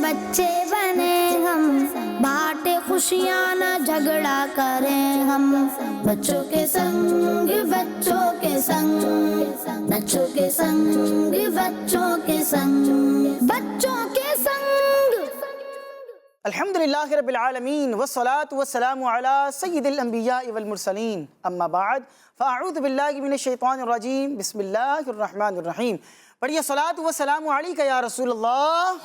بچے بنے ہم، بانٹے خوشیاں نہ جھگڑا کریں ہم، بچوں کے سنگ بچوں کے سنگ، بچوں کے سنگ بچوں کے سنگ، بچوں کے سنگ۔ الحمدللہ رب العالمین والصلاة والسلام علی سید الانبیاء والمرسلین، اما بعد فاعوذ باللہ من الشیطان الرجیم، بسم اللہ الرحمن الرحیم۔ پڑھیے الصلاة والسلام علیکہ یا رسول اللہ،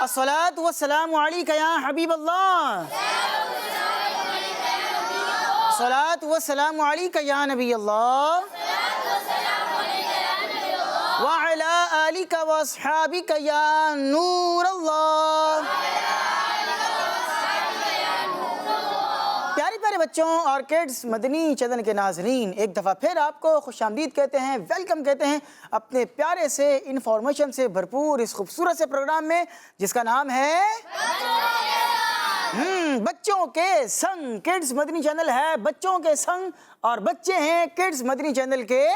الصلاة والسلام علیکہ یا حبیب اللہ، الصلاة والسلام علیکہ یا نبی اللہ، وعلی آلک واصحابک یا نور اللہ۔ پیارے پیارے بچوں اور کڈز مدنی چینل کے ناظرین، ایک دفعہ پھر آپ کو خوش آمدید کہتے ہیں، ویلکم کہتے ہیں اپنے پیارے سے انفارمیشن سے بھرپور اس خوبصورت سے پروگرام میں جس کا نام ہے بچوں کے سنگ۔ کڈز مدنی چینل ہے بچوں کے سنگ اور بچے ہیں کڈز مدنی چینل کے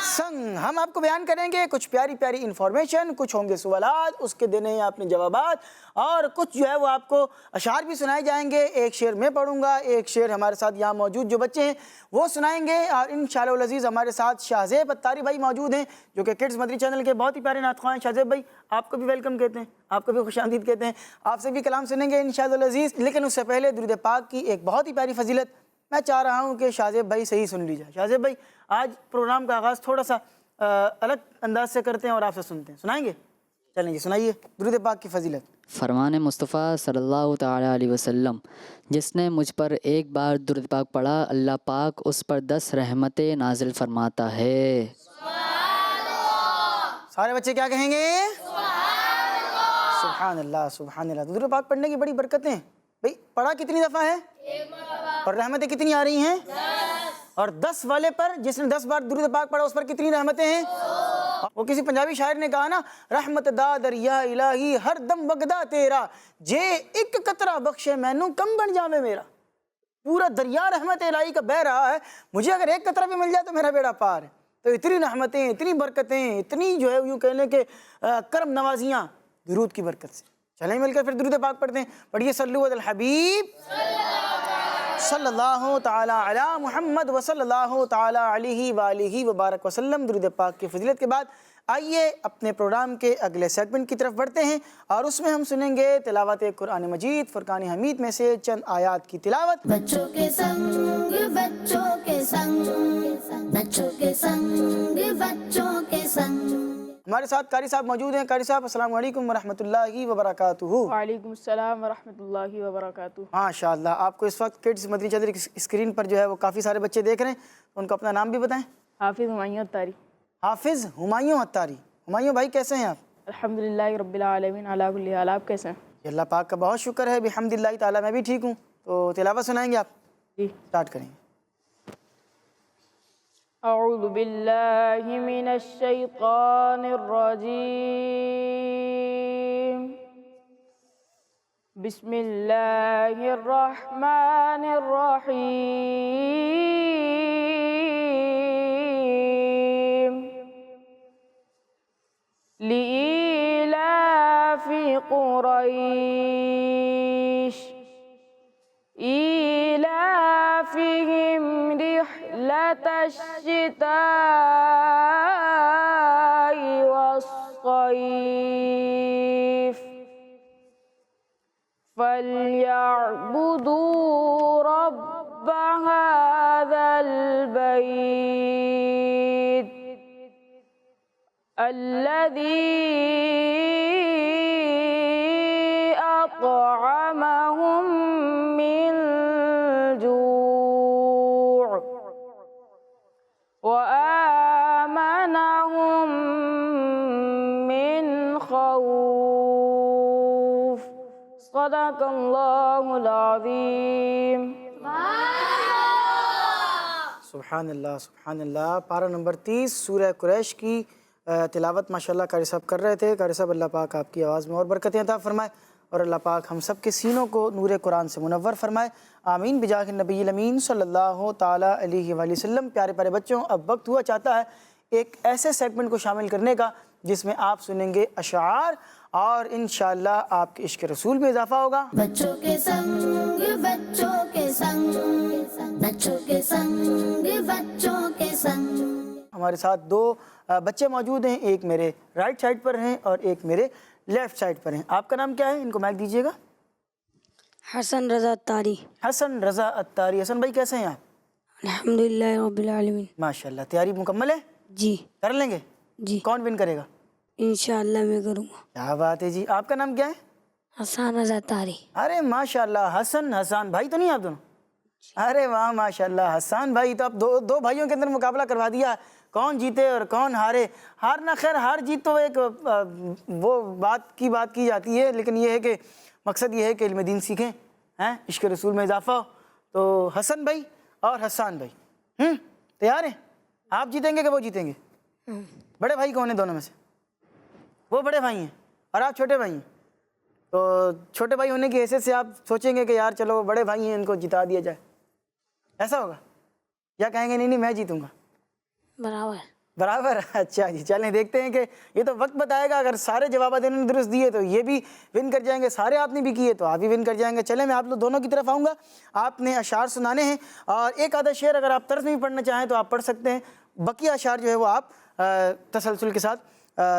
سنگ۔ ہم آپ کو بیان کریں گے کچھ پیاری پیاری انفارمیشن، کچھ ہوں گے سوالات، اس کے دینے ہیں آپ نے جوابات، اور کچھ جو ہے وہ آپ کو اشعار بھی سنائے جائیں گے۔ ایک شعر میں پڑھوں گا، ایک شعر ہمارے ساتھ یہاں موجود جو بچے ہیں وہ سنائیں گے، اور انشاءاللہ العزیز ہمارے ساتھ شاہزیب اتاری بھائی موجود ہیں جو کہ کڈز مدنی چینل کے بہت ہی پیارے نعت خواں ہیں۔ شاہزیب بھائی آپ کو بھی ویلکم کہتے ہیں، آپ کو بھی خوش آمدید کہتے ہیں، آپ سے بھی کلام سنیں گے انشاءاللہ العزیز۔ لیکن اس سے پہلے درود پاک کی ایک بہت ہی پیاری فضیلت میں چاہ رہا ہوں کہ شاہزیب بھائی صحیح سن لیجیے۔ شاہزیب بھائی آج پروگرام کا آغاز تھوڑا سا الگ انداز سے کرتے ہیں اور آپ سے سنتے ہیں، سنائیں گے؟ چلیں جی سنائیے درود پاک کی فضیلت۔ فرمان مصطفیٰ صلی اللہ تعالیٰ علیہ وسلم، جس نے مجھ پر ایک بار درود پاک پڑھا اللہ پاک اس پر 10 رحمتیں نازل فرماتا ہے۔ سارے بچے کیا کہیں گے؟ سبحان اللہ سبحان اللہ۔ درود پاک پڑھنے کی بڑی برکتیں ہیں بھئی، پڑھا کتنی دفعہ ہے؟ اور رحمتیں کتنی آ رہی ہیں؟ اور 10 والے پر جس نے 10 بار درود پاک پڑھا اس پر کتنی رحمتیں ہیں؟ وہ کسی پنجابی شاعر نے کہا نا، رحمت دا دریا الہی ہر دم وگدا تیرا، جے ایک قطرہ بخشے مینوں کم بن جاوے میرا۔ پورا دریا رحمت الہی کا بہہ رہا ہے، مجھے اگر ایک قطرہ بھی مل جائے تو میرا بیڑا پار ہے۔ تو اتنی رحمتیں، اتنی برکتیں، اتنی جو ہے یوں کہہ لیں کہ کرم نوازیاں درود کی برکت سے۔ چلیں مل کر پھر درود پاک پڑھتے ہیں۔ پڑھیے صلو علی الحبیب صلی اللہ تعالی علی محمد وصلی اللہ تعالی علیہ وآلہ وبارک وسلم۔ درود پاک کی فضیلت کے بعد آئیے اپنے پروگرام کے اگلے سیگمنٹ کی طرف بڑھتے ہیں، اور اس میں ہم سنیں گے تلاوت قرآن مجید فرقان حمید میں سے چند آیات کی تلاوت۔ بچوں کے سنگ بچوں کے سنگ، بچوں کے سنگ بچوں کے سنگ۔ ہمارے ساتھ قاری صاحب موجود ہیں۔ قاری صاحب السلام علیکم ورحمۃ اللہ وبرکاتہ۔ وعلیکم السلام ورحمۃ اللہ وبرکاتہ۔ ماشاءاللہ، آپ کو اس وقت کڈز مدنی چینل کی اسکرین پر جو ہے وہ کافی سارے بچے دیکھ رہے ہیں، ان کو اپنا نام بھی بتائیں۔ حافظ ہمایوں اتاری۔ حافظ ہمایوں اتاری۔ ہمایوں بھائی کیسے ہیں آپ؟ الحمدللہ رب العالمین علی کل حال، آپ کیسے ہیں؟ اللہ پاک کا بہت شکر ہے، بحمد اللہ تعالیٰ میں بھی ٹھیک ہوں۔ تو تلاوت سنائیں گے آپ؟ جی سٹارٹ کریں۔ اعوذ باللہ من الشیطان الرجیم، بسم اللہ الرحمن الرحیم، لإیلاف قریش إيلافهم رحلة الشتاء والصيف فليعبدوا رب هذا البيت الذي أطعمهم من جوع وآمنهم من خوف۔ صدق اللہ العظیم۔ سبحان اللہ سبحان اللہ۔ پارہ نمبر 30 سورہ قریش کی تلاوت ماشاءاللہ قاری صاحب کر رہے تھے۔ قاری صاحب اللہ پاک آپ کی آواز میں اور برکتیں عطا فرمائے، اور اللہ پاک ہم سب کے سینوں کو نور قرآن سے منور فرمائے، آمین بجاہ النبی الامین صلی اللہ تعالیٰ علیہ وآلہ وسلم۔ پیارے پیارے بچوں، اب وقت ہوا چاہتا ہے ایک ایسے سیگمنٹ کو شامل کرنے کا جس میں آپ سنیں گے اشعار اور انشاءاللہ آپ کے عشق رسول میں اضافہ ہوگا. بچوں کے سنگ بچوں کے سنگ بچوں کے سنگ بچوں کے سنگ. ہمارے ساتھ دو بچے موجود ہیں، ایک میرے رائٹ سائڈ پر ہیں اور ایک میرے لیفٹ سائڈ پر ہیں. آپ کا نام کیا ہے؟ ان کو مائک دیجیے گا. حسن رضا اتاری. حسن رضا اتاری. حسن بھائی کیسے ہیں آپ؟ الحمدللہ رب العالمین. ماشاءاللہ. تیاری مکمل ہے؟ جی کر لیں گے؟ جی کون ون کرے گا؟ انشاءاللہ میں کروں گا. کیا بات ہے جی. آپ کا نام کیا ہے؟ حسن رضا اتاری. ارے ماشاءاللہ. حسن حسان بھائی تو نہیں آپ دونوں؟ ارے واہ ماشاءاللہ. حسان بھائی تو اب دو بھائیوں کے اندر مقابلہ کروا دیا، کون جیتے اور کون ہارے. ہارنا خیر ہار جیت تو ایک وہ بات کی جاتی ہے، لیکن یہ ہے کہ مقصد یہ ہے کہ علم دین سیکھیں، عشق رسول میں اضافہ ہو. تو حسن بھائی اور حسان بھائی تیار ہیں؟ آپ جیتیں گے کہ وہ جیتیں گے؟ بڑے بھائی کون ہیں دونوں میں سے؟ وہ بڑے بھائی ہیں اور آپ چھوٹے بھائی ہیں. تو چھوٹے بھائی ہونے کی حیثیت سے آپ سوچیں گے کہ یار چلو وہ بڑے بھائی ہیں ان کو جتا دیا جائے، ایسا ہوگا؟ یا کہیں گے نہیں میں جیتوں گا؟ برابر. اچھا جی چلیں دیکھتے ہیں کہ یہ تو وقت بتائے گا. اگر سارے جوابات انہوں نے درست دیے تو یہ بھی ون کر جائیں گے، سارے آپ نے بھی کیے تو آپ بھی ون کر جائیں گے. چلیں میں آپ لوگ دونوں کی طرف آؤں گا. آپ نے اشعار سنانے ہیں اور ایک آدھا شعر اگر آپ طرز میں بھی پڑھنا چاہیں تو آپ پڑھ سکتے ہیں. بقیہ اشعار جو ہے وہ آپ تسلسل کے ساتھ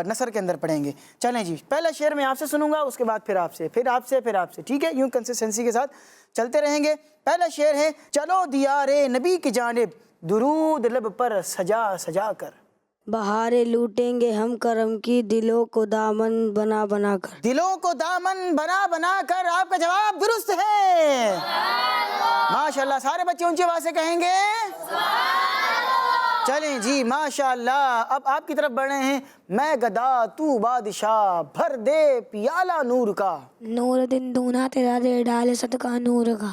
نثر کے اندر پڑھیں گے. چلیں جی پہلا شعر میں آپ سے سنوں گا، اس کے بعد پھر آپ سے، پھر آپ سے، پھر آپ سے. ٹھیک ہے؟ یوں کنسسٹنسی کے ساتھ چلتے رہیں گے. پہلا شعر ہے: چلو دیار نبی کی جانب درود لب پر سجا سجا کر. بہاریں لوٹیں گے ہم کرم کی، دلوں کو دامن بنا بنا کر. دلوں کو دامن بنا بنا کر. آپ کا جواب درست ہے. ماشاءاللہ. سارے بچے اونچی آواز سے کہیں گے چلیں جی ماشاءاللہ. اب آپ کی طرف بڑھ رہے ہیں: میں گدا تو بادشاہ، بھر دے پیالہ نور کا. نور دن دونا تیرا دے ڈالے صدقہ نور کا.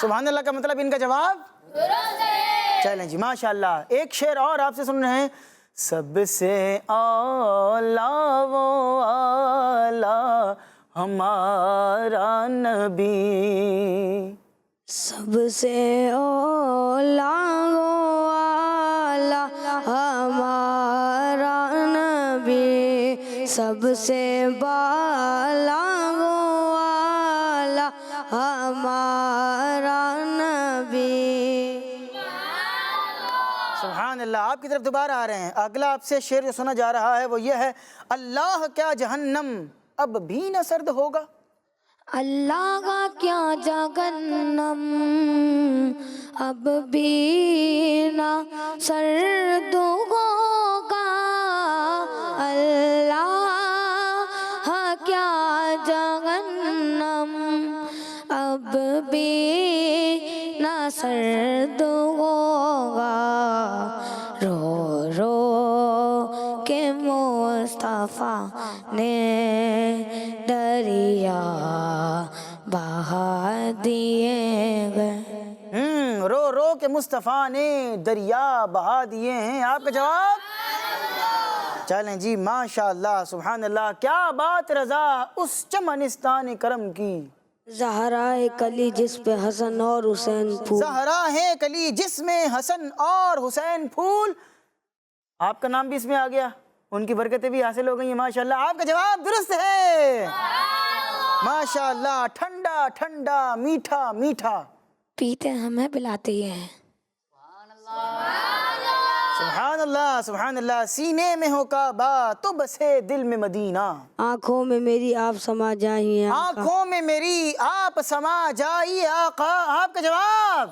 سبحان اللہ کا مطلب ان کا جواب درست ہے. چلیں جی ماشاءاللہ. ایک شعر اور آپ سے سن رہے ہیں: سب سے اولا وہ آلہ ہمارا نبی. سب سے اولا وہ آلہ ہمارا نبی، سب سے بالا وہ آلہ ہمارا نبی. سبحان اللہ. آپ کی طرف دوبارہ آ رہے ہیں. اگلا آپ سے شعر جو سنا جا رہا ہے وہ یہ ہے: اللہ کیا جہنم اب بھی نہ سرد ہوگا. اللہ کا کیا جہنم اب بھی نہ سرد ہوگا. اللہ کیا جہنم اب بھی نہ سرد ہوگا. رو رو کے مصطفیٰ نے دریا بہا دیے گئے. رو رو کے مصطفیٰ نے دریا بہا دیے ہیں. آپ کا جواب چلیں جی ماشاءاللہ. سبحان اللہ. کیا بات رضا اس چمنستان کرم کی. زہرا کلی جس پہ حسن اور حسین پھول. زہرا ہے کلی جس میں حسن اور حسین پھول. آپ کا نام بھی اس میں آ گیا، ان کی برکتیں بھی حاصل ہو گئی ہیں ماشاءاللہ. آپ کا جواب درست ہے. ماشاءاللہ. ٹھنڈا ٹھنڈا میٹھا میٹھا پیتے ہمیں پلاتے یہ ہیں. سبحان اللہ سبحان اللہ. سینے میں ہو کعبہ تو بسے دل میں مدینہ. آنکھوں میں میری آپ سما جائیے آقا. آنکھوں میں میری آپ سما جائیے آقا. آپ کا جواب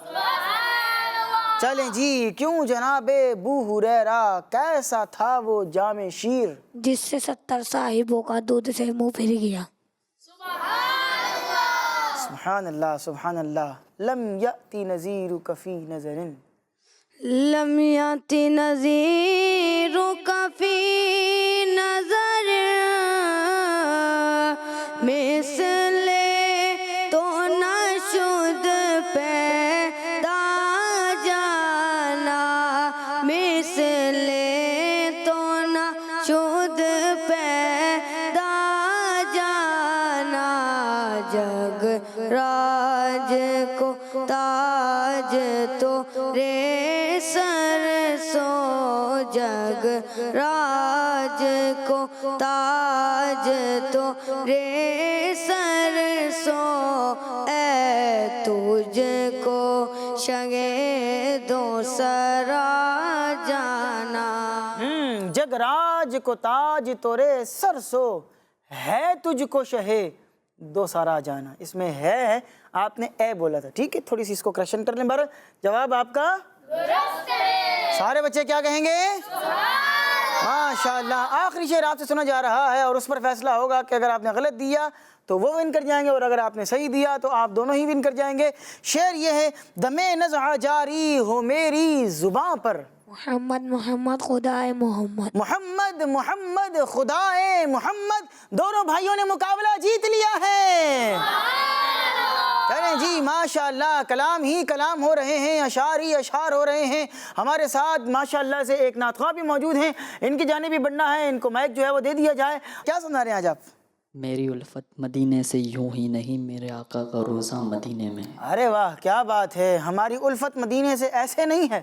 چلیں جی. کیوں جناب ابو ہریرہ کیسا تھا وہ جام شیر، جس سے 70 صاحبوں کا دودھ سے منہ پھر گیا. سبحان اللہ سبحان اللہ. لم یأتی نذیرک فی نظر. لم یاتی نذیرک فی نظر، مثل تو نہ شد پیدا جانا، مثل تو نہ شد پیدا جانا. جگ راج کو تاج تو رے سر سو راج کو تاج تو رے سر سو اے تجھ کو شگے دو سرا جانا جگ راج کو تاج تورے سر سو ہے تجھ کو شہے دو سارا جانا. اس میں ہے آپ نے اے بولا تھا, ٹھیک ہے, تھوڑی سی اس کو کریکشن کر لیں. بار جواب آپ کا درست ہے. سارے بچے کیا کہیں گے؟ ماشاءاللہ. آخری شعر آپ سے سنا جا رہا ہے اور اس پر فیصلہ ہوگا کہ اگر آپ نے غلط دیا تو وہ ون کر جائیں گے اور اگر آپ نے صحیح دیا تو آپ دونوں ہی ون کر جائیں گے. شعر یہ ہے: دمِ نزع جاری ہو میری زباں پر، محمد محمد خدائے محمد، محمد محمد خدائے محمد. دونوں بھائیوں نے مقابلہ جیت لیا ہے. کریں جی ماشاءاللہ. کلام ہی کلام ہو رہے ہیں، اشعار ہی اشعار ہو رہے ہیں. ہمارے ساتھ ماشاءاللہ سے ایک نعت خواں بھی موجود ہیں، ان کی جانب بھی بڑھنا ہے. ان کو مائک جو ہے وہ دے دیا جائے. کیا سنا رہے ہیں آج آپ؟ میری الفت مدینے سے یوں ہی نہیں، میرے آقا کا روزہ مدینے میں. ارے واہ کیا بات ہے. ہماری الفت مدینے سے ایسے نہیں ہے.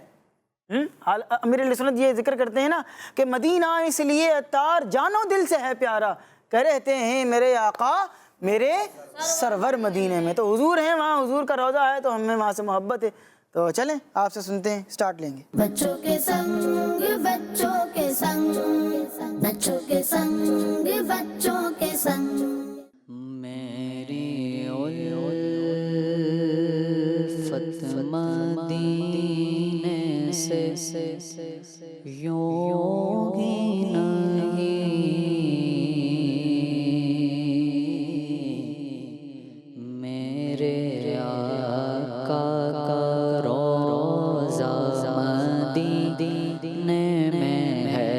امیر اہل سنت یہ ذکر کرتے ہیں نا کہ مدینہ اس لیے عطار جانو دل سے ہے پیارا، کہتے ہیں میرے آقا میرے سرور مدینے میں. تو حضور ہیں وہاں، حضور کا روضہ ہے تو ہمیں وہاں سے محبت ہے. تو چلیں آپ سے سنتے ہیں، سٹارٹ لیں گے. بچوں کے سنگ بچوں کے سنگ، بچوں کے سنگ بچوں کے سنگ. میری الفت مدینے سے یوں ہی نہیں، میرے آقا کا روضہ مدینے میں ہے.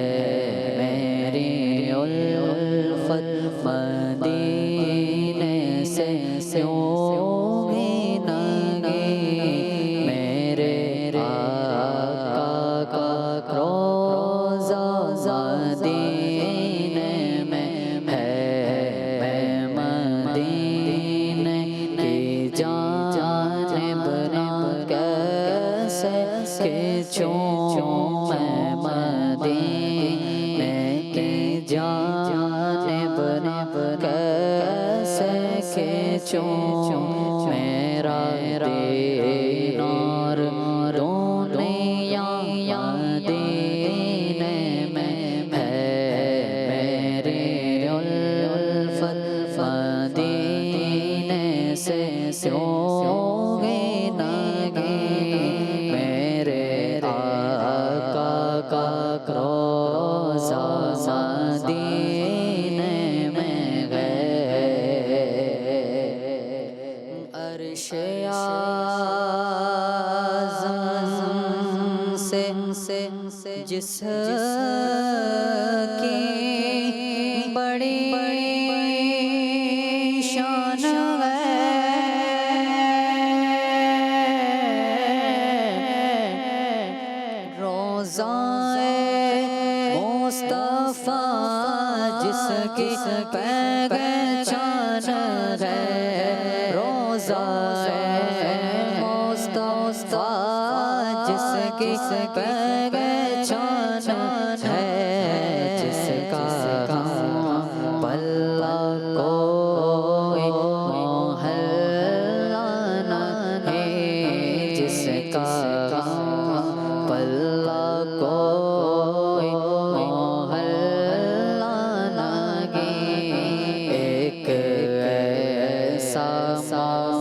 میری الفت مدینے سے یوں ہی نہیں، میرے آقا کا روضہ مدینے میں ہے. میں مدینے کی جانب نہ کیسے کھینچوں، میں مدینے کی جانب نہ کیسے کھینچوں. میرا دین اور دنیا مدینے میں ہے. میری الفت مدینے سے یوں ہی نہیں، میرے آقا کا روضہ مدینے میں ہے. عرش اعظم سے جس کی بڑی شان ہے، روضہ مصطفیٰ جس کی پہچان ہے، روضہ مصطفیٰ جس کی پہچان ہے، جس کا پلہ کوئی محلہ نہیں، جس کا پلہ کوئی محلہ نہیں. ایک ایسا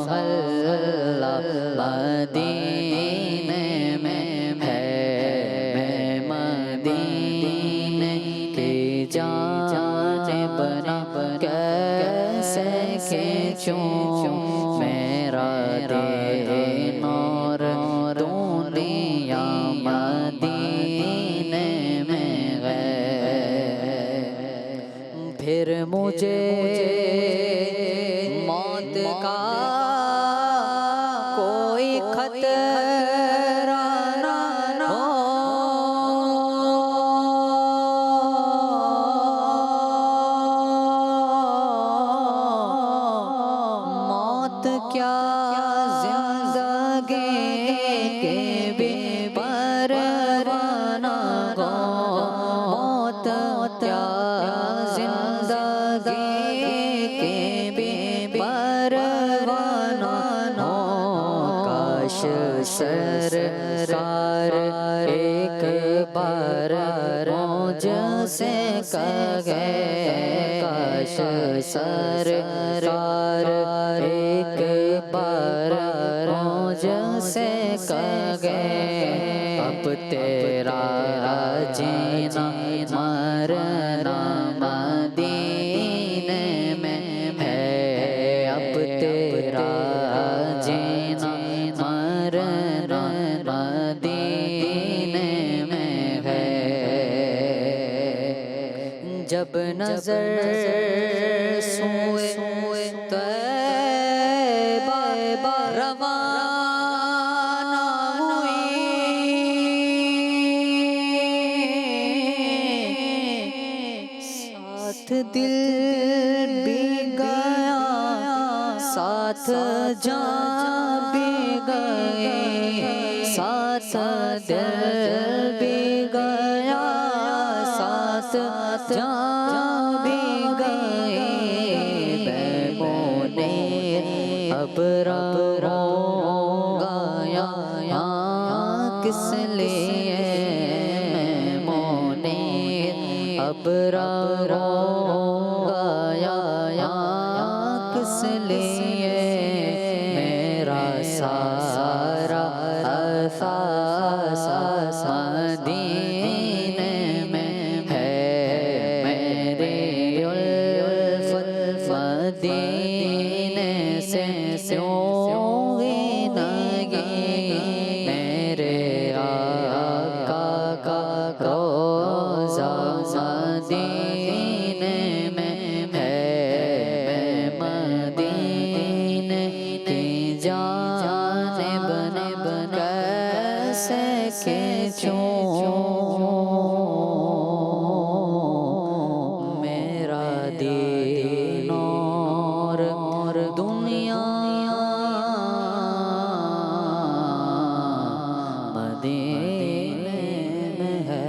محلہ مدینے میں ہے. میں مدینے کی جانب نہ کیسے کھینچوں، میرا دین اور دنیا مدینے میں ہے. پھر مجھے موت کا کوئی خطرہ نہ ہو، موت کیا زندگی کے بھی پروانہ ہو، سرکار ایک بار مجھ سے کہے، کاش سرکار ایک بار مجھ سے کہے، اب تیرا جینا مرنا مدینے میں ہے، اب تیرا جینا مرنا مدینے میں ہے، جب نظر سوئے طیبہ روانہ ہوئی، ساتھ دل بھی گیا، ساتھ جان بھی گئے، ساتھ دل بھی گیا، ساتھ جان بھی گئے، میں مونے اب رہوں گا یہاں کس لیے، میں مونے اب رہوں گا یہاں کس لیے، میرا سارا احساس مدینے میں ہے، میری الفت مدینے سے سوئی نگی، میرے آقا کا روضہ مدینے میں ہے، مدینے کی جانب کیسے کھینچوں، میرا دین اور دنیا مدینے میں ہے۔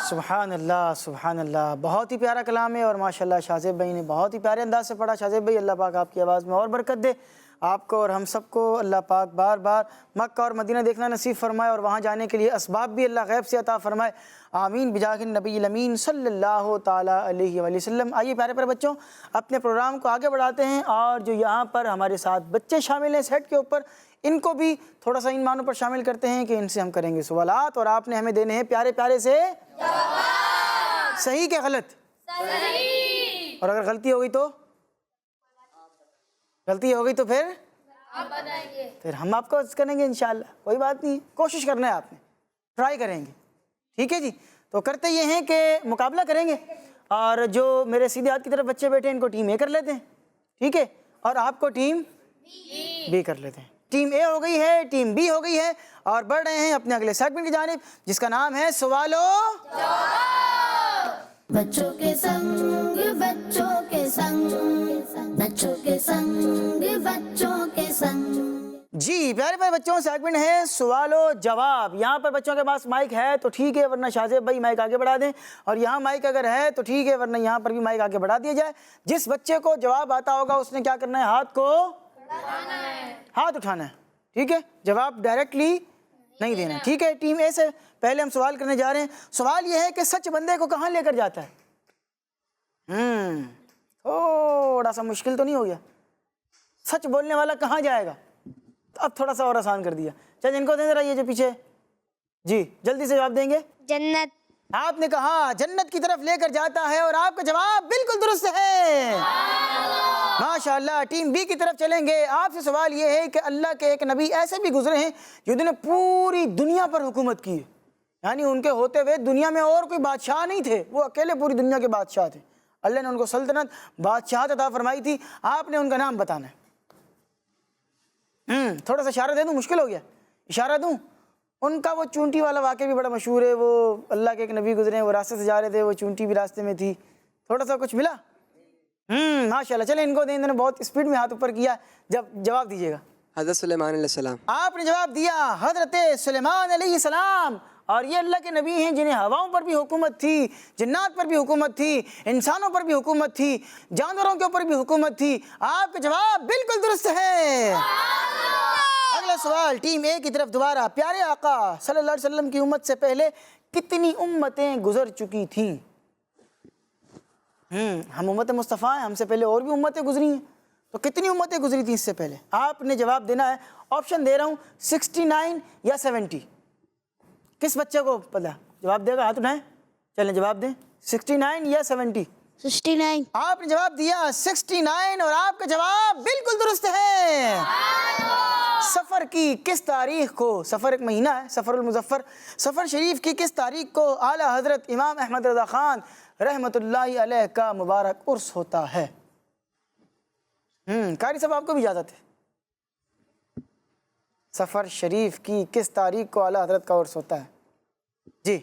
سبحان اللہ سبحان اللہ، بہت ہی پیارا کلام ہے، اور ماشاءاللہ شاہزیب بھائی نے بہت ہی پیارے انداز سے پڑھا۔ شاہزیب بھائی اللہ پاک آپ کی آواز میں اور برکت دے، آپ کو اور ہم سب کو اللہ پاک بار بار مکہ اور مدینہ دیکھنا نصیب فرمائے، اور وہاں جانے کے لیے اسباب بھی اللہ غیب سے عطا فرمائے، آمین بجاہ النبی الامین صلی اللہ تعالیٰ علیہ وآلہ وسلم۔ آئیے پیارے پیارے بچوں، اپنے پروگرام کو آگے بڑھاتے ہیں، اور جو یہاں پر ہمارے ساتھ بچے شامل ہیں سیٹ کے اوپر، ان کو بھی تھوڑا سا ان معنوں پر شامل کرتے ہیں کہ ان سے ہم کریں گے سوالات، اور آپ نے ہمیں دینے ہیں پیارے پیارے سے صحیح کہ غلط، اور اگر غلطی ہو گئی تو پھر ہم آپ کو کریں گے انشاءاللہ، کوئی بات نہیں، کوشش کرنا ہے، آپ نے ٹرائی کریں گے، ٹھیک ہے جی۔ تو کرتے یہ ہیں کہ مقابلہ کریں گے، اور جو میرے سیدھے ہاتھ کی طرف بچے بیٹھے ہیں ان کو ٹیم اے کر لیتے ہیں، ٹھیک ہے، اور آپ کو ٹیم بی کر لیتے ہیں۔ ٹیم اے ہو گئی ہے، ٹیم بی ہو گئی ہے، اور بڑھ رہے ہیں اپنے اگلے سیگمنٹ کی جانب، جس کا نام ہے سوال و بچوں کے سنگ بچوں کے سنگ، بچوں کے سنگ بچوں کے سنگ۔ جی پیارے پیارے بچوں، سیگمنٹ ہے سوال و جواب۔ یہاں پر بچوں کے پاس مائک ہے تو ٹھیک ہے، ورنہ شاہزیب بھائی مائک آگے بڑھا دیں، اور یہاں مائک اگر ہے تو ٹھیک ہے، ورنہ یہاں پر بھی مائک آگے بڑھا دیا جائے۔ جس بچے کو جواب آتا ہوگا اس نے کیا کرنا ہے؟ ہاتھ اٹھانا ہے، ٹھیک ہے، جواب ڈائریکٹلی نہیں دینا، ٹھیک ہے۔ ٹیم اے سے پہلے ہم سوال کرنے جا رہے ہیں۔ سوال یہ ہے کہ سچ بندے کو کہاں لے کر جاتا ہے؟ تھوڑا سا مشکل تو نہیں ہو گیا؟ سچ بولنے والا کہاں جائے گا؟ اب تھوڑا سا اور آسان کر دیا۔ چل ان کو دیں ذرا، یہ جو پیچھے، جی جلدی سے جواب دیں گے۔ جنت۔ آپ نے کہا جنت کی طرف لے کر جاتا ہے، اور آپ کا جواب بالکل درست ہے، ماشاءاللہ۔ ٹیم بی کی طرف چلیں گے۔ آپ سے سوال یہ ہے کہ اللہ کے ایک نبی ایسے بھی گزرے ہیں جنہوں نے پوری دنیا پر حکومت کی ہے، یعنی ان کے ہوتے ہوئے دنیا میں اور کوئی بادشاہ نہیں تھے، وہ اکیلے پوری دنیا کے بادشاہ تھے، اللہ نے ان کو سلطنت بادشاہت عطا فرمائی تھی۔ آپ نے ان کا نام بتانا ہے۔ تھوڑا سا اشارہ دے دوں؟ مشکل ہو گیا، اشارہ دوں؟ ان کا وہ چونٹی والا واقعہ بھی بڑا مشہور ہے، وہ اللہ کے ایک نبی گزرے ہیں، وہ راستے سے جا رہے تھے، وہ چونٹی بھی راستے میں تھی، تھوڑا سا کچھ ملا؟ ماشاءاللہ، چلیں ان کو دیں، انہوں نے بہت اسپیڈ میں ہاتھ اوپر کیا۔ جب جواب دیجیے گا۔ حضرت سلیمان علیہ السلام۔ آپ نے جواب دیا حضرت سلیمان علیہ السلام، اور یہ اللہ کے نبی ہیں جنہیں ہواؤں پر بھی حکومت تھی، جنات پر بھی حکومت تھی، انسانوں پر بھی حکومت تھی، جانوروں کے اوپر بھی حکومت تھی۔ آپ کا جواب بالکل درست ہے۔ اگلا سوال ٹیم اے کی طرف دوبارہ، پیارے آقا صلی اللہ علیہ وسلم کی امت سے پہلے کتنی امتیں گزر چکی تھیں؟ ہم امت مصطفیٰ ہیں، ہم سے پہلے اور بھی امتیں گزری ہیں، تو کتنی امتیں گزری تھیں اس سے پہلے؟ آپ نے جواب دینا ہے، آپشن دے رہا ہوں 69 یا 70۔ کس بچے کو پتہ جواب دے گا؟ ہاتھ اٹھائیں، چلیں جواب دیں۔ 69 یا 70؟ 69 آپ نے جواب دیا 69 اور آپ کا جواب بالکل درست ہے۔ سفر کی کس تاریخ کو، سفر ایک مہینہ ہے، سفر المظفر، سفر شریف کی کس تاریخ کو اعلیٰ حضرت امام احمد رضا خان رحمۃ اللہ علیہ کا مبارک عرس ہوتا ہے؟ قاری صاحب آپ کو بھی اجازت ہے۔ سفر شریف کی کس تاریخ کو اعلیٰ حضرت کا عرس ہوتا ہے؟ جی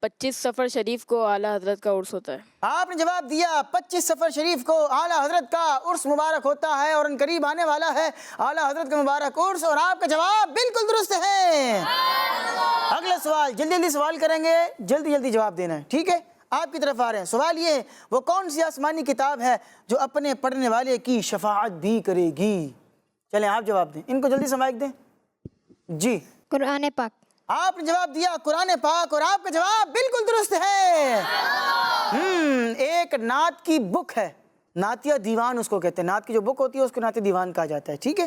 25 سفر شریف کو اعلیٰ حضرت کا عرس ہوتا ہے۔ آپ نے جواب دیا 25 سفر شریف کو اعلیٰ حضرت کا عرس مبارک ہوتا ہے، اور ان قریب آنے والا ہے اعلیٰ حضرت کا مبارک عرس، اور آپ کا جواب بالکل درست ہے۔ اگلا سوال، جلدی جلدی سوال کریں گے، جلدی جلدی جواب دینا ہے، ٹھیک ہے؟ آپ کی طرف آ رہے ہیں۔ سوال یہ ہے، وہ کون سی آسمانی کتاب ہے جو اپنے پڑھنے والے کی شفاعت بھی کرے گی؟ چلیں آپ جواب دیں، ان کو جلدی سے مائک دیں۔ جی قرآن پاک۔ آپ نے جواب دیا قرآن پاک، اور آپ کا جواب بالکل درست ہے۔ ایک نعت کی بک ہے، نعتیہ دیوان اس کو کہتے ہیں، نعت کی جو بک ہوتی ہے اس کو نعتیہ دیوان کہا جاتا ہے، ٹھیک ہے؟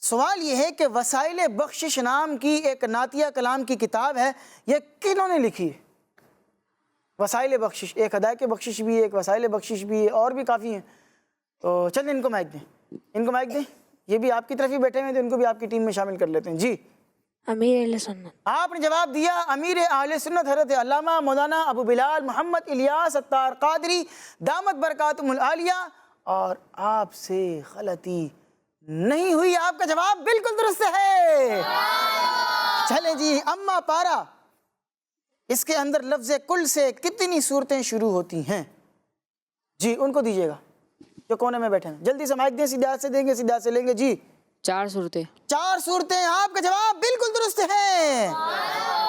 سوال یہ ہے کہ وسائل بخشش نام کی ایک نعتیہ کلام کی کتاب ہے، یہ کنہوں نے لکھی ہے؟ وسائل بخشش، ایک ہدایت بخشش بھی ہے، ایک وسائل بخشش بھی ہے، اور بھی کافی ہیں، تو چلیں ان کو مائک دیں، ان کو مائک دیں، یہ بھی آپ کی طرف ہی بیٹھے ہوئے تو ان کو بھی آپ کی ٹیم میں شامل کر لیتے ہیں۔ جی امیر اہل سنت۔ آپ نے جواب دیا امیر اہل سنت حضرت علامہ مولانا ابو بلال محمد الیاس ستار قادری دامت برکاتہم العالیہ، اور آپ سے غلطی نہیں ہوئی، آپ کا جواب بالکل درست ہے۔ چلیں جی، اما پارا، اس کے اندر لفظ کل سے کتنی صورتیں شروع ہوتی ہیں؟ جی ان کو دیجیے گا جو کونے میں بیٹھے ہیں، جلدی سے مائک دیں، سیدھے ہاتھ سے دیں گے، سیدھے ہاتھ سے لیں گے۔ جی 4 صورتیں۔ 4 صورتیں، آپ کا جواب بالکل درست ہے۔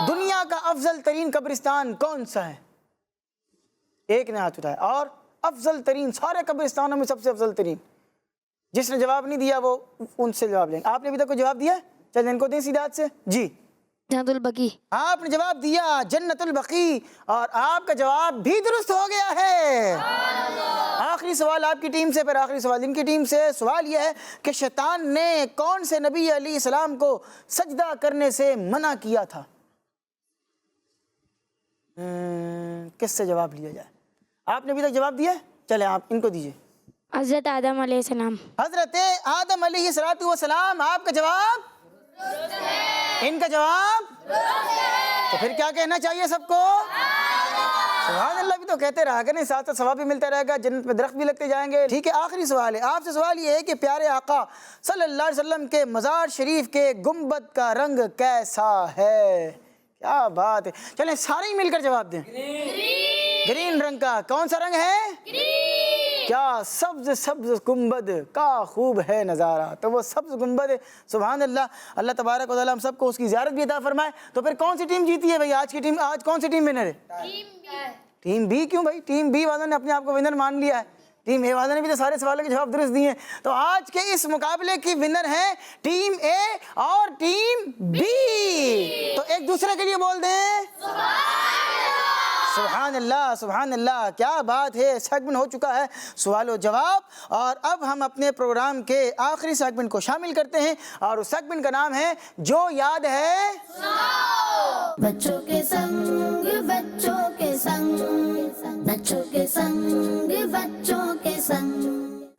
دنیا کا افضل ترین قبرستان کون سا ہے؟ ایک نے ہاتھ اٹھایا، اور افضل ترین سارے قبرستانوں میں سب سے افضل ترین، جس نے جواب نہیں دیا وہ ان سے جواب لیں گے۔ آپ نے ابھی تک کوئی جواب دیا ہے؟ چلیں ان کو دیں سیدھے ہاتھ سے۔ جی جنت البقیع۔ آپ نے جواب دیا جنت البقیع، اور آپ کا جواب بھی درست ہو گیا ہے۔ آخری سوال آپ کی ٹیم سے، پھر آخری سوال ان کی ٹیم سے۔ سوال یہ ہے کہ شیطان نے کون سے نبی علیہ السلام کو سجدہ کرنے سے منع کیا تھا؟ کس سے جواب لیا جائے؟ آپ نے ابھی تک جواب دیا ہے؟ چلیں آپ ان کو دیجئے۔ حضرت آدم علیہ السلام۔ حضرت آدم علیہ السلام۔ آپ کا جواب؟ ان کا جواب؟ تو پھر کیا کہنا چاہیے سب کو؟ سبحان اللہ بھی تو کہتے رہا کریں، ساتھ ساتھ ثواب بھی ملتا رہے گا، جنت میں درخت بھی لگتے جائیں گے، ٹھیک ہے؟ آخری سوال ہے آپ سے، سوال یہ ہے کہ پیارے آقا صلی اللہ علیہ وسلم کے مزار شریف کے گنبد کا رنگ کیسا ہے؟ کیا بات ہے، چلیں سارے ہی مل کر جواب دیں۔ گرین رنگ کا۔ کون سا رنگ ہے؟ کیا سبز سبز گنبد کا خوب ہے نظارہ، تو وہ سبز گنبد ہے۔ سبحان اللہ، اللہ تبارک و تعالیٰ ہم سب کو اس کی زیارت بھی عطا فرمائے۔ تو پھر کون سی ٹیم جیتی ہے بھائی آج کی ٹیم؟ آج کون سی ٹیم ونر ہے؟ Team B. کیوں بھائی؟ ٹیم بی والوں نے اپنے آپ کو ونر مان لیا ہے، ٹیم اے والوں نے بھی تو سارے سوالوں کے جواب درست دیے ہیں، تو آج کے اس مقابلے کی ونر ہیں ٹیم اے اور ٹیم بی۔ تو ایک دوسرے کے لیے بول دیں سبحان اللہ، سبحان اللہ، کیا بات ہے۔ سیگمنٹ ہو چکا ہے سوال و جواب، اور اب ہم اپنے پروگرام کے آخری سیگمنٹ کو شامل کرتے ہیں، اور اس سیگمنٹ کا نام ہے جو یاد ہے بچوں کے سنگ بچوں کے سنگ، بچوں کے سنگ بچوں کے سنگ۔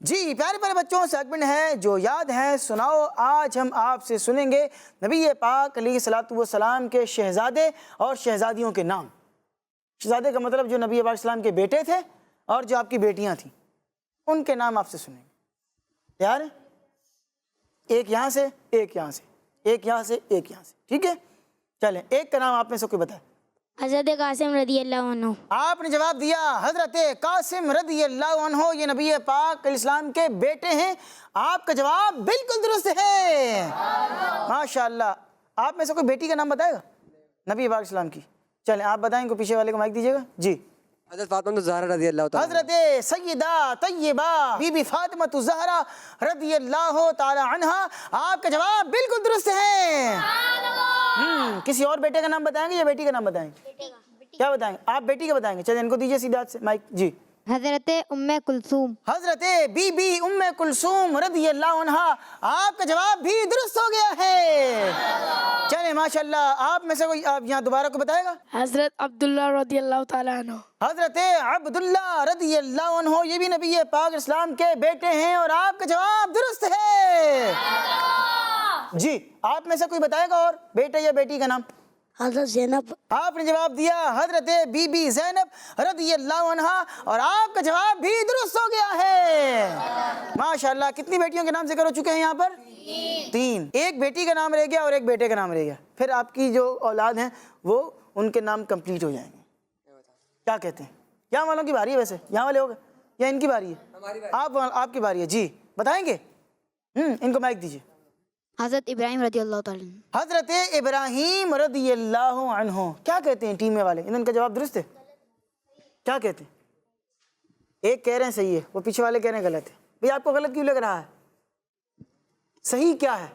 جی پیارے پیارے بچوں، سیگمنٹ ہے جو یاد ہے سناؤ۔ آج ہم آپ سے سنیں گے نبی پاک علیہ الصلوۃ والسلام کے شہزادے اور شہزادیوں کے نام۔ شہزادے کا مطلب جو نبی پاک علیہ السلام کے بیٹے تھے اور جو آپ کی بیٹیاں تھیں، ان کے نام آپ سے سنیں گے۔ تیار ہیں؟ ایک یہاں سے، ایک یہاں سے، ایک یہاں سے، ایک یہاں سے، ٹھیک ہے؟ چلیں ایک کا نام آپ میں سے کوئی بتائے۔ حضرت قاسم رضی اللہ عنہ۔ آپ نے جواب دیا حضرت قاسم رضی اللہ عنہ، یہ نبی پاک علیہ السلام کے بیٹے ہیں۔ آپ کا جواب بالکل درست ہے، ماشاءاللہ۔ آپ میں سے کوئی بیٹی کا نام بتائے گا؟ نبی پاک اسلام کی. چلیں آپ بتائیں کو پیچھے والے کو مائک دیجیے گا. جی. حضرت فاطمہ الزہرا رضی اللہ تعالیٰ عنہ. حضرت سیدہ طیبہ بی بی فاطمہ الزہرا رضی اللہ تعالی عنہا. آپ کا جواب بالکل درست ہے. کسی اور بیٹے کا نام بتائیں گے یا بیٹی کا نام بتائیں گے؟ کیا بتائیں گے؟ آپ بیٹی کا بتائیں گے. چلیں ان کو دیجیے سیدھا سے مائک. جی. حضرت ام کلثوم. حضرت بی بی ام کلثوم رضی اللہ عنہا. آپ کا جواب بھی درست ہو گیا ہے. چلیں ماشاءاللہ. آپ میں سے کوئی آپ یہاں دوبارہ کو بتائے گا؟ حضرت عبداللہ رضی اللہ تعالیٰ عنہ. حضرت عبداللہ رضی اللہ عنہ یہ بھی نبی پاک اسلام کے بیٹے ہیں اور آپ کا جواب درست ہے. جی. آپ میں سے کوئی بتائے گا اور بیٹے یا بیٹی کا نام؟ حضرت زینب. آپ نے جواب دیا حضرت بی بی زینب رضی اللہ عنہا اور آپ کا جواب بھی درست ہو گیا ہے. ماشاءاللہ. کتنی بیٹیوں کے نام ذکر ہو چکے ہیں یہاں پر؟ 3. ایک بیٹی کا نام رہ گیا اور ایک بیٹے کا نام رہ گیا. پھر آپ کی جو اولاد ہیں وہ ان کے نام کمپلیٹ ہو جائیں گے. کیا کہتے ہیں؟ یہاں والوں کی باری ہے ویسے؟ یہاں والے ہو گئے یا ان کی باری ہے؟ آپ کی باری ہے. جی بتائیں گے؟ ان کو مائک دیجیے. حضرت ابراہیم رضی اللہ تعالیٰ عنہ. حضرت ابراہیم رضی اللہ عنہ. کیا کہتے ہیں ٹیم والے؟ ان کا جواب درست ہے؟ کیا کہتے ہیں؟ ایک کہہ رہے ہیں صحیح ہے, وہ پیچھے والے کہہ رہے ہیں غلط ہے. بھئی آپ کو غلط کیوں لگ رہا ہے؟ صحیح کیا ہے؟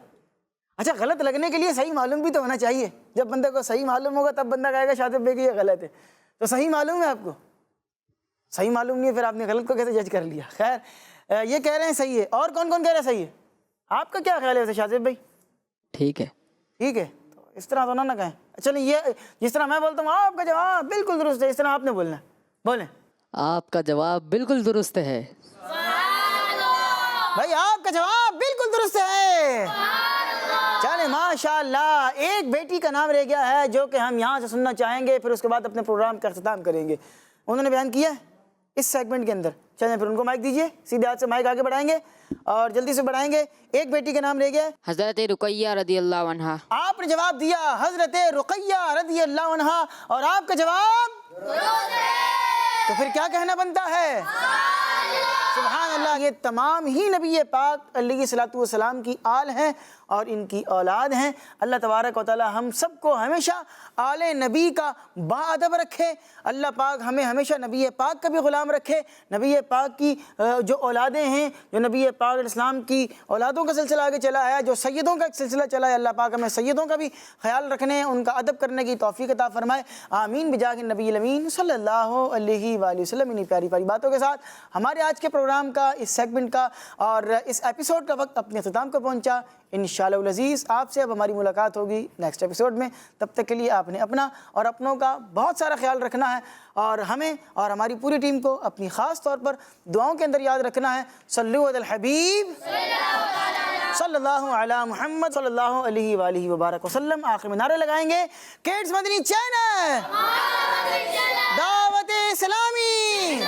اچھا غلط لگنے کے لیے صحیح معلوم بھی تو ہونا چاہیے. جب بندے کو صحیح معلوم ہوگا تب بندہ کہے گا شاطب بھائی کہ یہ غلط ہے. تو صحیح معلوم ہے آپ کو؟ صحیح معلوم نہیں ہے پھر آپ نے غلط کو کیسے جج کر لیا؟ خیر یہ کہہ رہے ہیں صحیح ہے. اور کون کون کہہ رہا ہے صحیح ہے؟ آپ کا کیا خیال ہے ویسے شاطب بھائی؟ ٹھیک ہے. ٹھیک ہے. تو اس طرح تو نہ کہیں. چلیں یہ جس طرح میں بولتا ہوں آپ کا جواب بالکل درست ہے, اس طرح آپ نے بولنا ہے. بولیں. آپ کا جواب بالکل درست ہے. بھائی آپ کا جواب بالکل درست ہے. چلیں ماشاءاللہ. ایک بیٹی کا نام رہ گیا ہے جو کہ ہم یہاں سے سننا چاہیں گے, پھر اس کے بعد اپنے پروگرام کا اختتام کریں گے. انہوں نے بیان کیا ہے اس سیگمنٹ کے اندر. چلیں پھر ان کو مائک دیجیے. سیدھے ہاتھ سے مائک آگے بڑھائیں گے اور جلدی سے بڑھائیں گے. ایک بیٹی کا نام رہ گیا ہے حضرت رقیہ رضی اللہ عنہا. آپ نے جواب دیا حضرت رقیہ رضی اللہ عنہا اور آپ کا جواب تو پھر کیا کہنا بنتا ہے؟ سبحان اللہ. یہ تمام ہی نبی پاک علیہ الصلوۃ والسلام کی آل ہیں اور ان کی اولاد ہیں. اللہ تبارک و تعالی ہم سب کو ہمیشہ آل نبی کا باادب رکھے. اللہ پاک ہمیں ہمیشہ نبی پاک کا بھی غلام رکھے. نبی پاک کی جو اولادیں ہیں, جو نبی پاک علیہ السلام کی اولادوں کا سلسلہ آگے چلا ہے, جو سیدوں کا ایک سلسلہ چلا ہے, اللہ پاک ہمیں سیدوں کا بھی خیال رکھنے, ان کا ادب کرنے کی توفیق عطا فرمائے. آمین بجاہ نبی الامین صلی اللہ علیہ وآلہ وسلم. انہی پیاری پیاری باتوں کے ساتھ ہمارے آج کے پروگرام کا, اس سیگمنٹ کا اور اس ایپیسوڈ کا وقت اپنے اختتام کو پہنچا. انشاءاللہ العزیز آپ سے اب ہماری ملاقات ہوگی نیکسٹ ایپیسوڈ میں. تب تک کے لیے آپ نے اپنا اور اپنوں کا بہت سارا خیال رکھنا ہے اور ہمیں اور ہماری پوری ٹیم کو اپنی خاص طور پر دعاؤں کے اندر یاد رکھنا ہے. صلو علی الحبیب صلی اللہ علی محمد صلی اللہ علیہ وآلہ وبارک وسلم. آخر میں نعرے لگائیں گے کڈز مدنی چینل دعوت اسلامی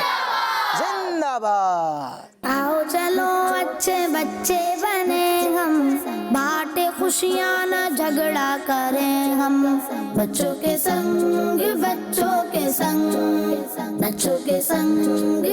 زندہ باد. آؤ چلو اچھے بچے بنے ہم, بانٹے خوشیاں نہ جھگڑا کریں ہم. بچوں کے سنگ بچوں کے سنگ, بچوں کے سنگ